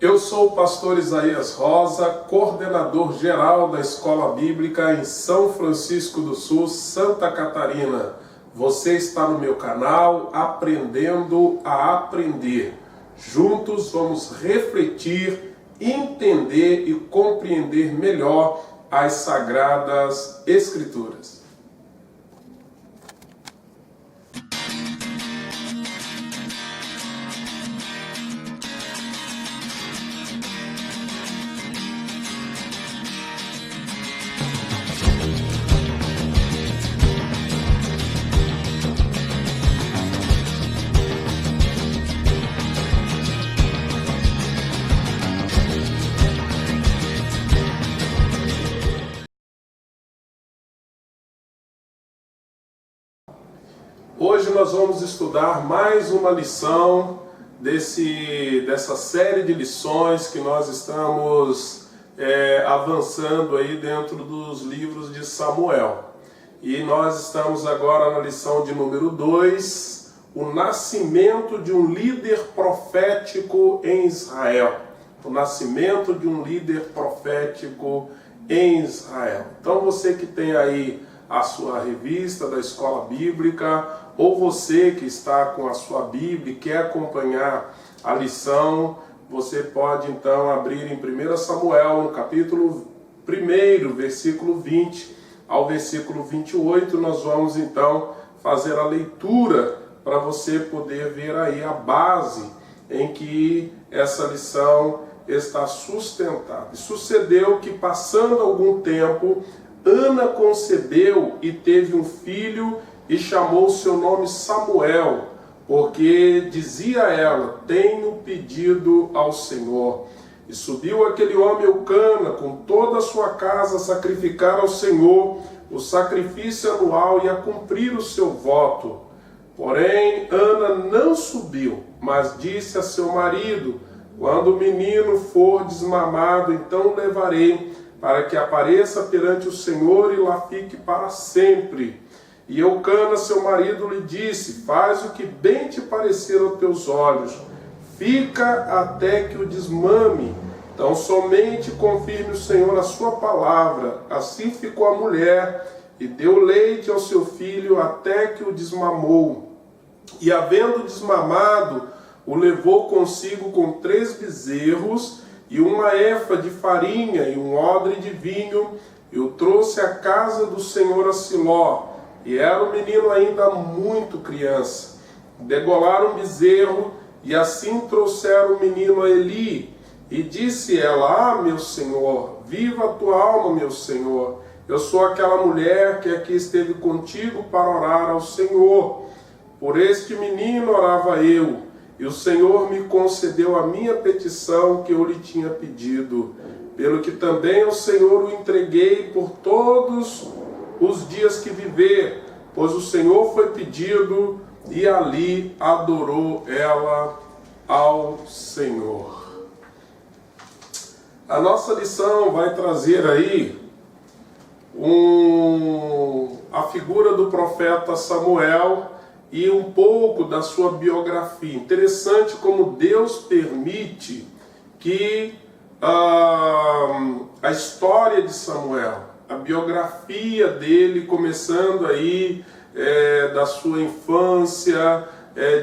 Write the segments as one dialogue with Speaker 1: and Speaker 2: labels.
Speaker 1: Eu sou o pastor Isaías Rosa, coordenador geral da Escola Bíblica em São Francisco do Sul, Santa Catarina. Você está no meu canal Aprendendo a Aprender. Juntos vamos refletir, entender e compreender melhor as Sagradas Escrituras. Hoje nós vamos estudar mais uma lição dessa série de lições que nós estamos avançando aí dentro dos livros de Samuel. E nós estamos agora na lição de número 2, o nascimento de um líder profético em Israel. O nascimento de um líder profético em Israel. Então você que tem aí a sua revista da Escola Bíblica, ou você que está com a sua Bíblia e quer acompanhar a lição, você pode então abrir em 1 Samuel, no capítulo 1, versículo 20 ao versículo 28, nós vamos então fazer a leitura para você poder ver aí a base em que essa lição está sustentada. E sucedeu que, passando algum tempo, Ana concebeu e teve um filho e chamou seu nome Samuel, porque dizia ela: tenho pedido ao Senhor. E subiu aquele homem Eucana com toda a sua casa a sacrificar ao Senhor o sacrifício anual e a cumprir o seu voto. Porém, Ana não subiu, mas disse a seu marido: quando o menino for desmamado, então o levarei, para que apareça perante o Senhor e lá fique para sempre. E Eucana, seu marido, lhe disse: faz o que bem te parecer aos teus olhos, fica até que o desmame, então somente confirme o Senhor a sua palavra. Assim ficou a mulher, e deu leite ao seu filho até que o desmamou. E havendo desmamado, o levou consigo com 3 bezerros, e uma efa de farinha e um odre de vinho, e o trouxe à casa do Senhor a Siló. E era o menino ainda muito criança. Degolaram o bezerro, e assim trouxeram o menino a Eli. E disse ela: ah, meu senhor, viva a tua alma, meu senhor. Eu sou aquela mulher que aqui esteve contigo para orar ao Senhor. Por este menino orava eu, e o Senhor me concedeu a minha petição que eu lhe tinha pedido, pelo que também ao Senhor o entreguei por todos os dias que viver, pois o Senhor foi pedido, e ali adorou ela ao Senhor. A nossa lição vai trazer aí a figura do profeta Samuel e um pouco da sua biografia. Interessante como Deus permite que a história de Samuel, a biografia dele, começando aí da sua infância,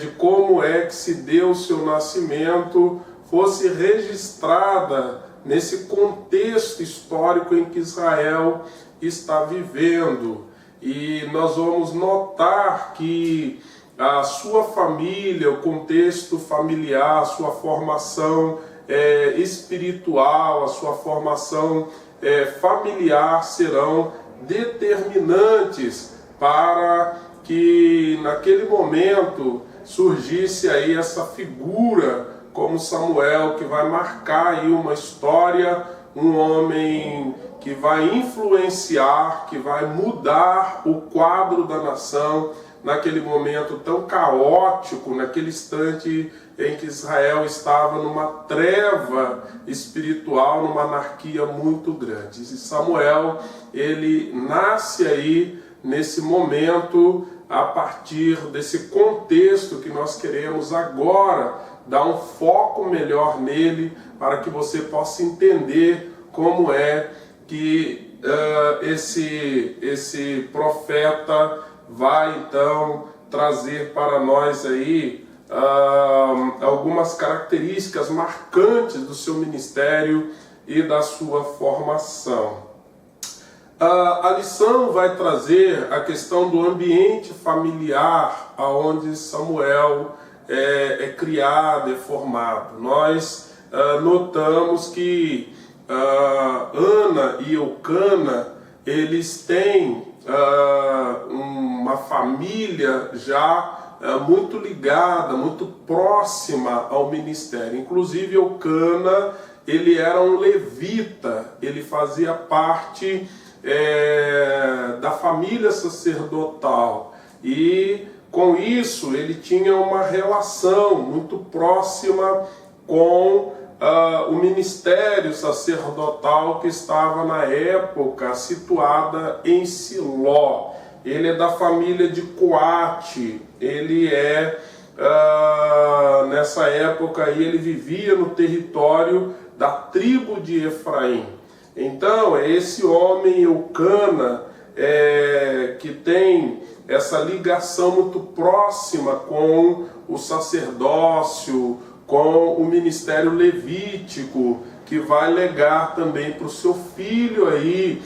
Speaker 1: de como é que se deu o seu nascimento, fosse registrada nesse contexto histórico em que Israel está vivendo. E nós vamos notar que a sua família, o contexto familiar, a sua formação espiritual, a sua formação familiar serão determinantes para que naquele momento surgisse aí essa figura como Samuel, que vai marcar aí uma história, um homem que vai influenciar, que vai mudar o quadro da nação naquele momento tão caótico, naquele instante em que Israel estava numa treva espiritual, numa anarquia muito grande. E Samuel, ele nasce aí nesse momento, a partir desse contexto que nós queremos agora dar um foco melhor nele, para que você possa entender como é que esse profeta vai então trazer para nós aí algumas características marcantes do seu ministério e da sua formação. A lição vai trazer a questão do ambiente familiar aonde Samuel é criado, é formado. Nós notamos que Ana e Eucana, eles têm uma família já muito ligada, muito próxima ao ministério. Inclusive Eucana, ele era um levita, ele fazia parte da família sacerdotal, e com isso ele tinha uma relação muito próxima com o ministério sacerdotal que estava na época situada em Siló. Ele é da família de Coate, ele nessa época aí, ele vivia no território da tribo de Efraim. Então é esse homem Eucana que tem essa ligação muito próxima com o sacerdócio, com o ministério levítico, que vai legar também para o seu filho aí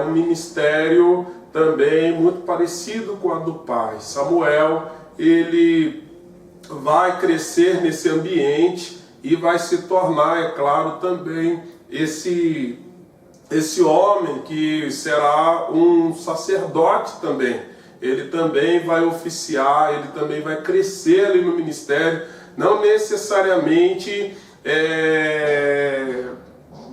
Speaker 1: um ministério também muito parecido com a do pai. Samuel, ele vai crescer nesse ambiente e vai se tornar, é claro, também esse homem que será um sacerdote também. Ele também vai oficiar, ele também vai crescer ali no ministério, não necessariamente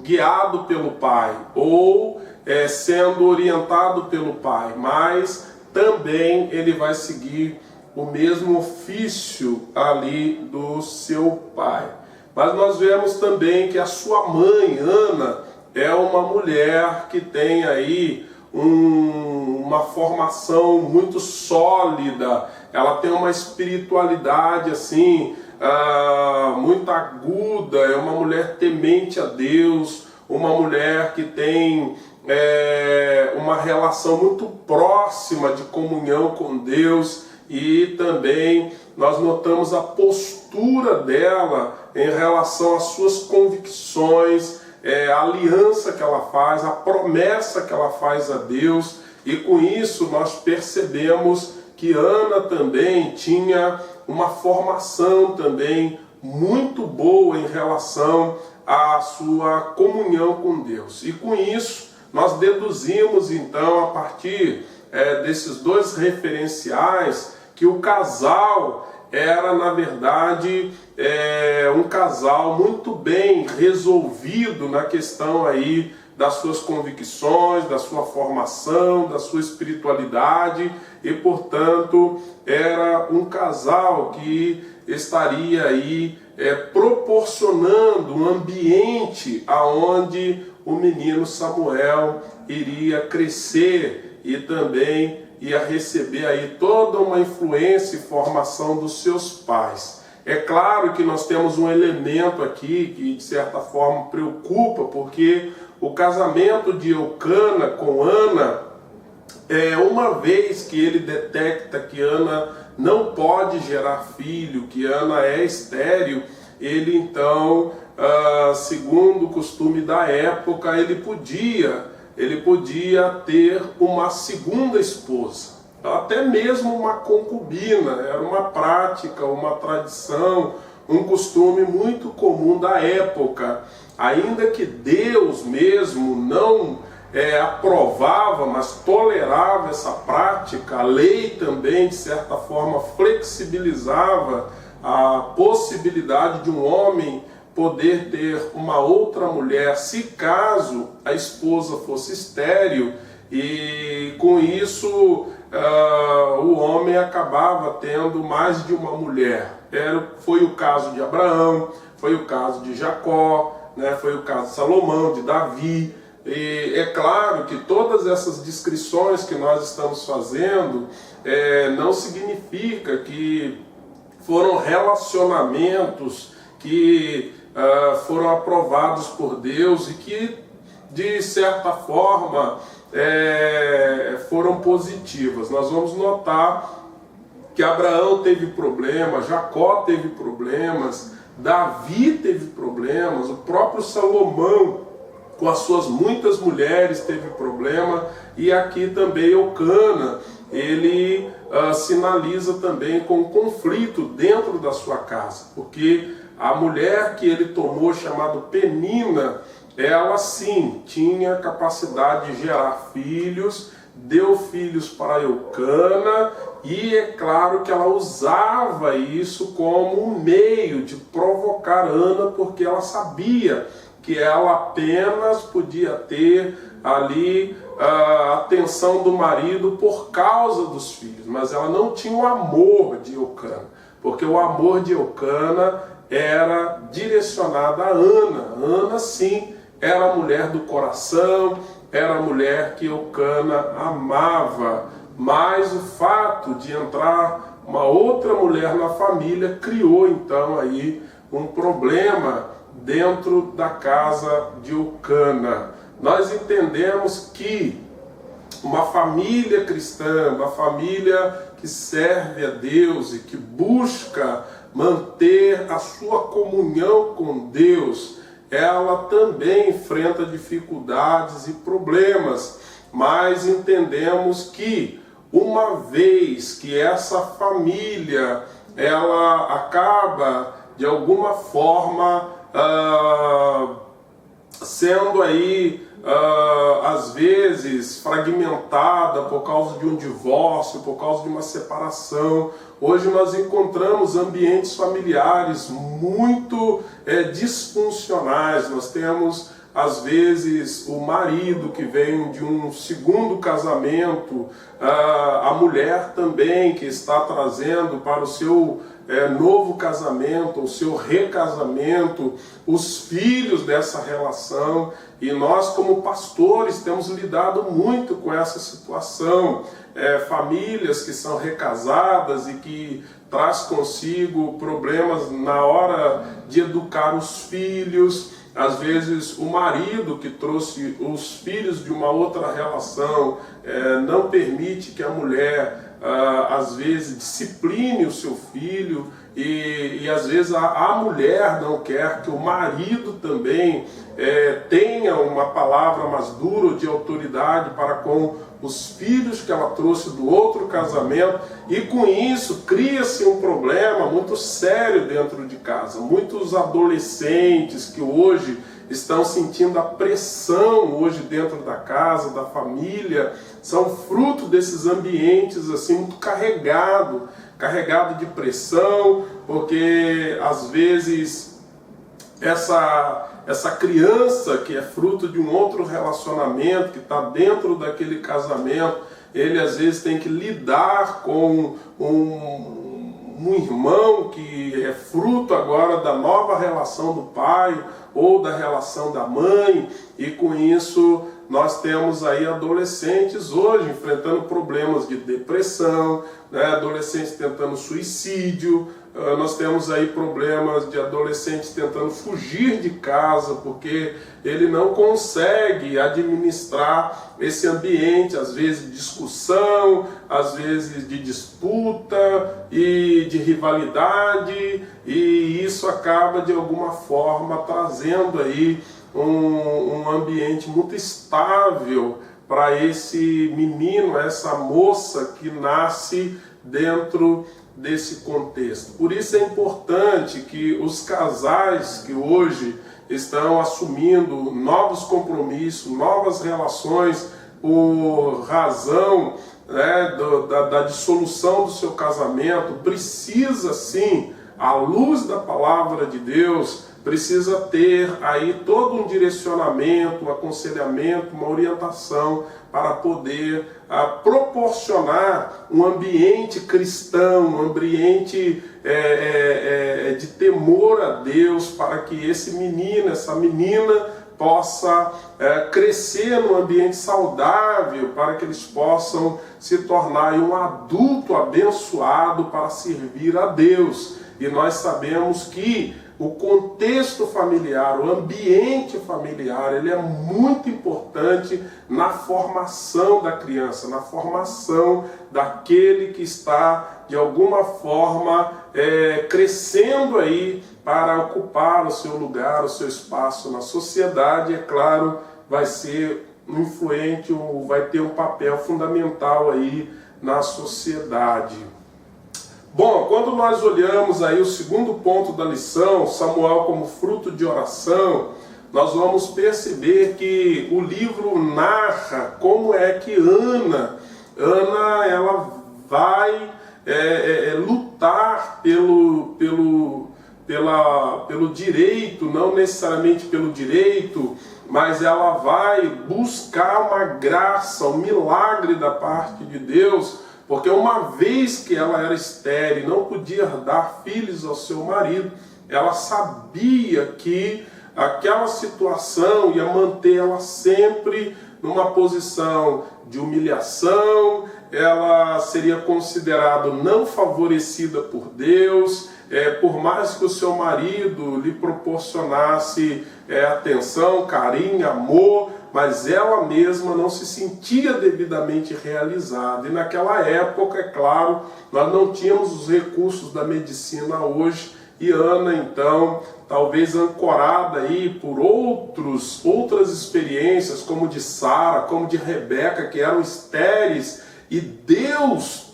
Speaker 1: guiado pelo pai ou sendo orientado pelo pai, mas também ele vai seguir o mesmo ofício ali do seu pai. Mas nós vemos também que a sua mãe, Ana, é uma mulher que tem aí uma formação muito sólida, ela tem uma espiritualidade assim, muito aguda, é uma mulher temente a Deus, uma mulher que tem uma relação muito próxima de comunhão com Deus, e também nós notamos a postura dela em relação às suas convicções, a aliança que ela faz, a promessa que ela faz a Deus, e com isso nós percebemos que Ana também tinha uma formação também muito boa em relação à sua comunhão com Deus. E com isso nós deduzimos então, a partir desses dois referenciais, que o casal era, na verdade, um casal muito bem resolvido na questão aí das suas convicções, da sua formação, da sua espiritualidade, e portanto era um casal que estaria aí proporcionando um ambiente aonde o menino Samuel iria crescer e também ia receber aí toda uma influência e formação dos seus pais. É claro que nós temos um elemento aqui que de certa forma preocupa, porque o casamento de Eucana com Ana, uma vez que ele detecta que Ana não pode gerar filho, que Ana é estéril, ele então, segundo o costume da época, ele podia ter uma segunda esposa, até mesmo uma concubina. Era uma prática, uma tradição, um costume muito comum da época, ainda que Deus mesmo não aprovava, mas tolerava essa prática. A lei também, de certa forma, flexibilizava a possibilidade de um homem poder ter uma outra mulher, se caso a esposa fosse estéril, e com isso o homem acabava tendo mais de uma mulher. Foi o caso de Abraão, foi o caso de Jacó, né, foi o caso de Salomão, de Davi. E é claro que todas essas descrições que nós estamos fazendo não significa que foram relacionamentos que foram aprovados por Deus e que, de certa forma, foram positivas. Nós vamos notar que Abraão teve problemas, Jacó teve problemas, Davi teve problemas, o próprio Salomão, com as suas muitas mulheres, teve problema, e aqui também Eucana, ele sinaliza também com um conflito dentro da sua casa, porque a mulher que ele tomou, chamada Penina, ela sim tinha capacidade de gerar filhos, deu filhos para Eucana, e é claro que ela usava isso como um meio de provocar Ana, porque ela sabia que ela apenas podia ter ali a atenção do marido por causa dos filhos, mas ela não tinha o amor de Eucana, porque o amor de Eucana era direcionado a Ana. Ana sim era a mulher do coração, era a mulher que Eucana amava, mas o fato de entrar uma outra mulher na família criou então aí um problema dentro da casa de Eucana. Nós entendemos que uma família cristã, uma família que serve a Deus e que busca manter a sua comunhão com Deus, ela também enfrenta dificuldades e problemas, mas entendemos que uma vez que essa família ela acaba de alguma forma sendo aí às vezes fragmentada por causa de um divórcio, por causa de uma separação. Hoje nós encontramos ambientes familiares muito disfuncionais. Nós temos às vezes o marido que vem de um segundo casamento, a mulher também que está trazendo para o seu novo casamento, o seu recasamento, os filhos dessa relação, e nós como pastores temos lidado muito com essa situação, famílias que são recasadas e que traz consigo problemas na hora de educar os filhos. Às vezes o marido que trouxe os filhos de uma outra relação não permite que a mulher às vezes discipline o seu filho, e às vezes a mulher não quer que o marido também tenha uma palavra mais dura de autoridade para com os filhos que ela trouxe do outro casamento, e com isso cria-se um problema muito sério dentro de casa. Muitos adolescentes que hoje estão sentindo a pressão hoje dentro da casa, da família, são fruto desses ambientes assim muito carregado de pressão, porque às vezes essa criança que é fruto de um outro relacionamento, que está dentro daquele casamento, ele às vezes tem que lidar com um irmão que é fruto agora da nova relação do pai ou da relação da mãe, e com isso nós temos aí adolescentes hoje enfrentando problemas de depressão, adolescentes tentando suicídio. Nós temos aí problemas de adolescentes tentando fugir de casa porque ele não consegue administrar esse ambiente, às vezes de discussão, às vezes de disputa e de rivalidade, e isso acaba de alguma forma trazendo aí um ambiente muito estável para esse menino, essa moça que nasce dentro desse contexto. Por isso é importante que os casais que hoje estão assumindo novos compromissos, novas relações por razão da dissolução do seu casamento, precisa sim, à luz da palavra de Deus, precisa ter aí todo um direcionamento, um aconselhamento, uma orientação para poder proporcionar um ambiente cristão, um ambiente de temor a Deus, para que esse menino, essa menina possa crescer num ambiente saudável, para que eles possam se tornar um adulto abençoado para servir a Deus. E nós sabemos que o contexto familiar, o ambiente familiar, ele é muito importante na formação da criança, na formação daquele que está, de alguma forma, crescendo aí para ocupar o seu lugar, o seu espaço na sociedade. É claro, vai ser influente, vai ter um papel fundamental aí na sociedade. Bom, quando nós olhamos aí o segundo ponto da lição, Samuel como fruto de oração, nós vamos perceber que o livro narra como é que Ana ela vai lutar pelo direito, não necessariamente pelo direito, mas ela vai buscar uma graça, um milagre da parte de Deus, porque uma vez que ela era estéril, não podia dar filhos ao seu marido, ela sabia que aquela situação ia manter ela sempre numa posição de humilhação, ela seria considerada não favorecida por Deus, por mais que o seu marido lhe proporcionasse atenção, carinho, amor, mas ela mesma não se sentia devidamente realizada. E naquela época, é claro, nós não tínhamos os recursos da medicina hoje, e Ana, então, talvez ancorada aí por outras experiências, como de Sara, como de Rebeca, que eram estéreis, e Deus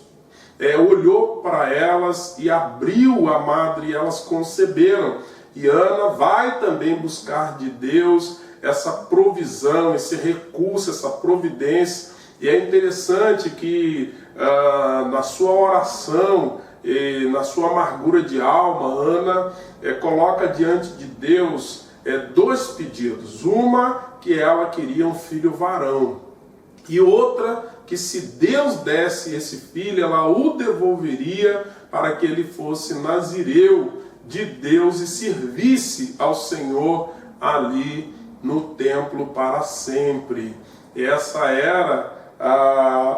Speaker 1: olhou para elas e abriu a madre e elas conceberam. E Ana vai também buscar de Deus essa provisão, esse recurso, essa providência. E é interessante que na sua oração, na sua amargura de alma, Ana coloca diante de Deus dois pedidos. Uma, que ela queria um filho varão, e outra, que se Deus desse esse filho, ela o devolveria para que ele fosse nazireu de Deus e servisse ao Senhor ali no templo para sempre. Essa era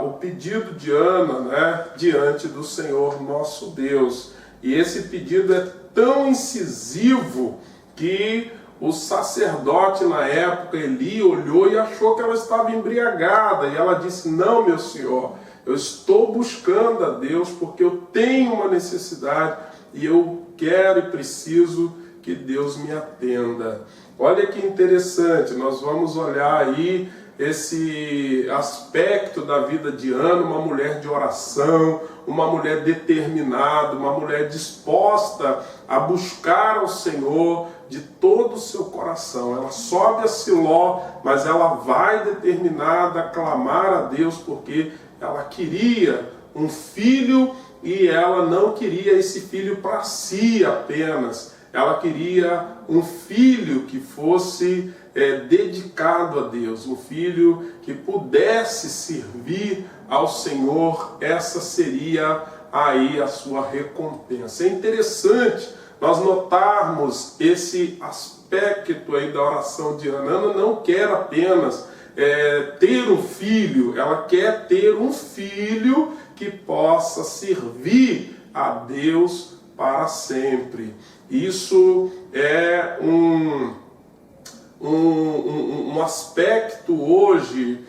Speaker 1: o pedido de Ana, né, diante do Senhor nosso Deus. E esse pedido é tão incisivo que o sacerdote na época, Eli, olhou e achou que ela estava embriagada. E ela disse: não, meu senhor, eu estou buscando a Deus porque eu tenho uma necessidade e eu quero e preciso que Deus me atenda. Olha que interessante, nós vamos olhar aí esse aspecto da vida de Ana, uma mulher de oração, uma mulher determinada, uma mulher disposta a buscar ao Senhor de todo o seu coração. Ela sobe a Siló, mas ela vai determinada a clamar a Deus, porque ela queria um filho e ela não queria esse filho para si apenas. Ela queria um filho que fosse dedicado a Deus, um filho que pudesse servir ao Senhor. Essa seria aí a sua recompensa. É interessante nós notarmos esse aspecto aí da oração de Ana. Ana não quer apenas ter um filho, ela quer ter um filho que possa servir a Deus para sempre. Isso é um aspecto hoje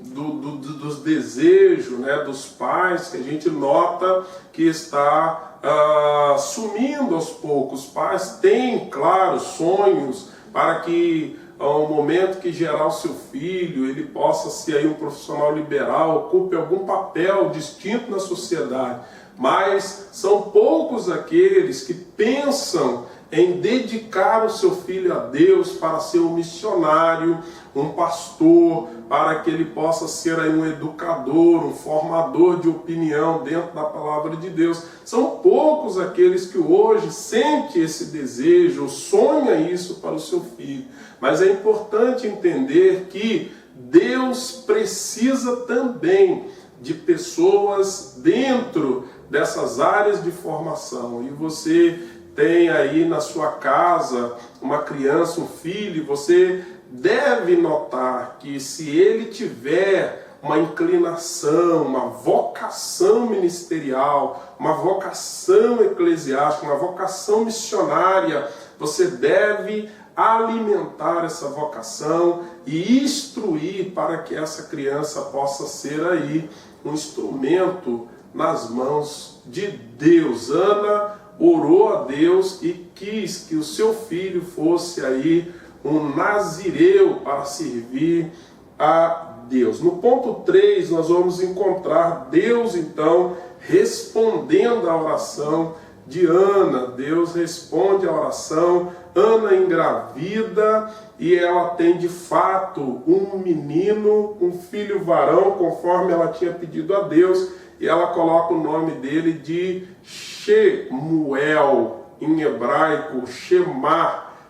Speaker 1: dos desejos, né, dos pais, que a gente nota que está sumindo aos poucos. Os pais têm, claro, sonhos para que ao momento que gerar o seu filho, ele possa ser aí um profissional liberal, ocupe algum papel distinto na sociedade. Mas são poucos aqueles que pensam em dedicar o seu filho a Deus para ser um missionário, um pastor, para que ele possa ser aí um educador, um formador de opinião dentro da palavra de Deus. São poucos aqueles que hoje sentem esse desejo, sonha isso para o seu filho. Mas é importante entender que Deus precisa também de pessoas dentro dessas áreas de formação. E você tem aí na sua casa uma criança, um filho, você deve notar que se ele tiver uma inclinação, uma vocação ministerial, uma vocação eclesiástica, uma vocação missionária, você deve alimentar essa vocação e instruir para que essa criança possa ser aí um instrumento nas mãos de Deus. Ana orou a Deus e quis que o seu filho fosse aí um nazireu para servir a Deus. No ponto 3, nós vamos encontrar Deus, então, respondendo à oração de Ana. Deus responde à oração, Ana engravida e ela tem de fato um menino, um filho varão, conforme ela tinha pedido a Deus, e ela coloca o nome dele de Shemuel, em hebraico,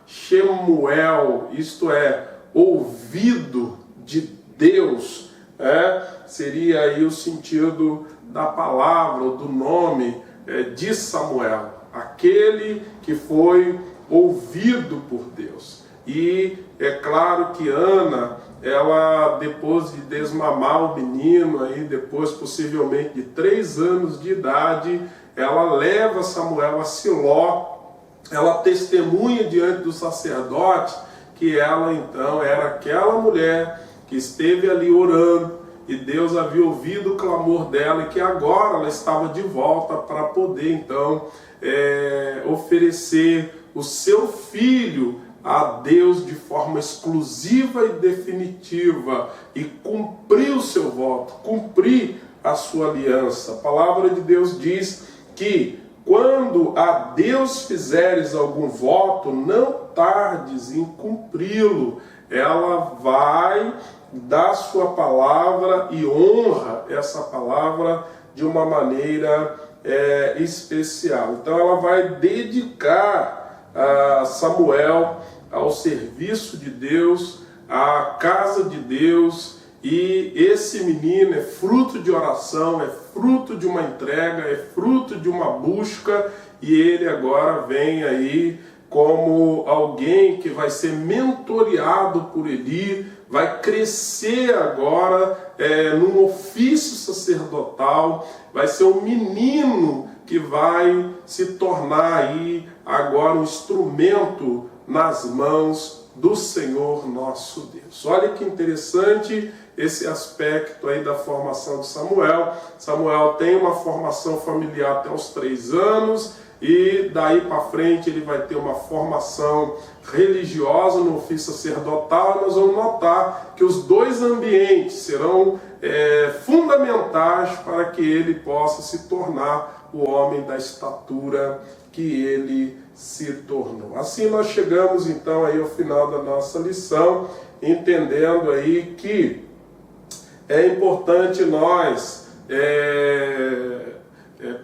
Speaker 1: Shemuel, isto é, ouvido de Deus, seria aí o sentido da palavra, ou do nome de Samuel, aquele que foi ouvido por Deus. E é claro que Ana, ela depois de desmamar o menino, aí depois possivelmente de 3 anos de idade, ela leva Samuel a Siló, ela testemunha diante do sacerdote que ela então era aquela mulher que esteve ali orando, e Deus havia ouvido o clamor dela, e que agora ela estava de volta para poder então oferecer o seu filho a Deus de forma exclusiva e definitiva, e cumprir o seu voto, cumprir a sua aliança. A palavra de Deus diz que quando a Deus fizeres algum voto, não tardes em cumpri-lo. Ela vai dar sua palavra e honra essa palavra de uma maneira especial. Então ela vai dedicar Samuel ao serviço de Deus, à casa de Deus, e esse menino é fruto de oração, é fruto de uma entrega, é fruto de uma busca, e ele agora vem aí como alguém que vai ser mentoreado por Eli, vai crescer agora num ofício sacerdotal, vai ser um menino que vai se tornar aí agora um instrumento nas mãos do Senhor nosso Deus. Olha que interessante esse aspecto aí da formação de Samuel. Samuel tem uma formação familiar até os 3 anos, e daí para frente ele vai ter uma formação religiosa no ofício sacerdotal. Nós vamos notar que os 2 ambientes serão fundamentais para que ele possa se tornar o homem da estatura que ele se tornou. Assim nós chegamos então aí ao final da nossa lição, entendendo aí que é importante nós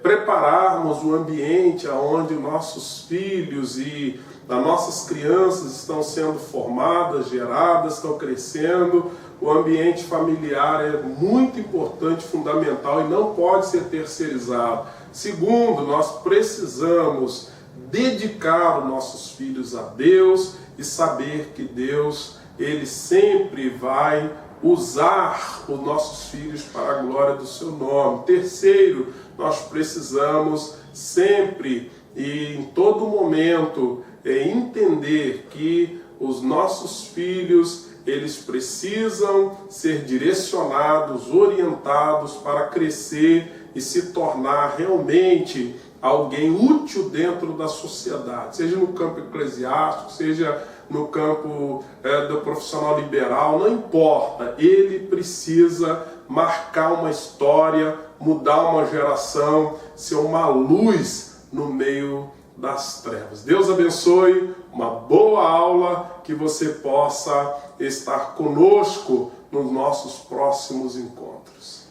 Speaker 1: prepararmos o ambiente onde nossos filhos e as nossas crianças estão sendo formadas, geradas, estão crescendo. O ambiente familiar é muito importante, fundamental, e não pode ser terceirizado. Segundo, nós precisamos dedicar os nossos filhos a Deus e saber que Deus, Ele sempre vai usar os nossos filhos para a glória do seu nome. Terceiro, nós precisamos sempre e em todo momento entender que os nossos filhos, eles precisam ser direcionados, orientados para crescer e se tornar realmente alguém útil dentro da sociedade, seja no campo eclesiástico, seja no campo do profissional liberal, não importa, ele precisa marcar uma história, mudar uma geração, ser uma luz no meio das trevas. Deus abençoe, uma boa aula, que você possa estar conosco nos nossos próximos encontros.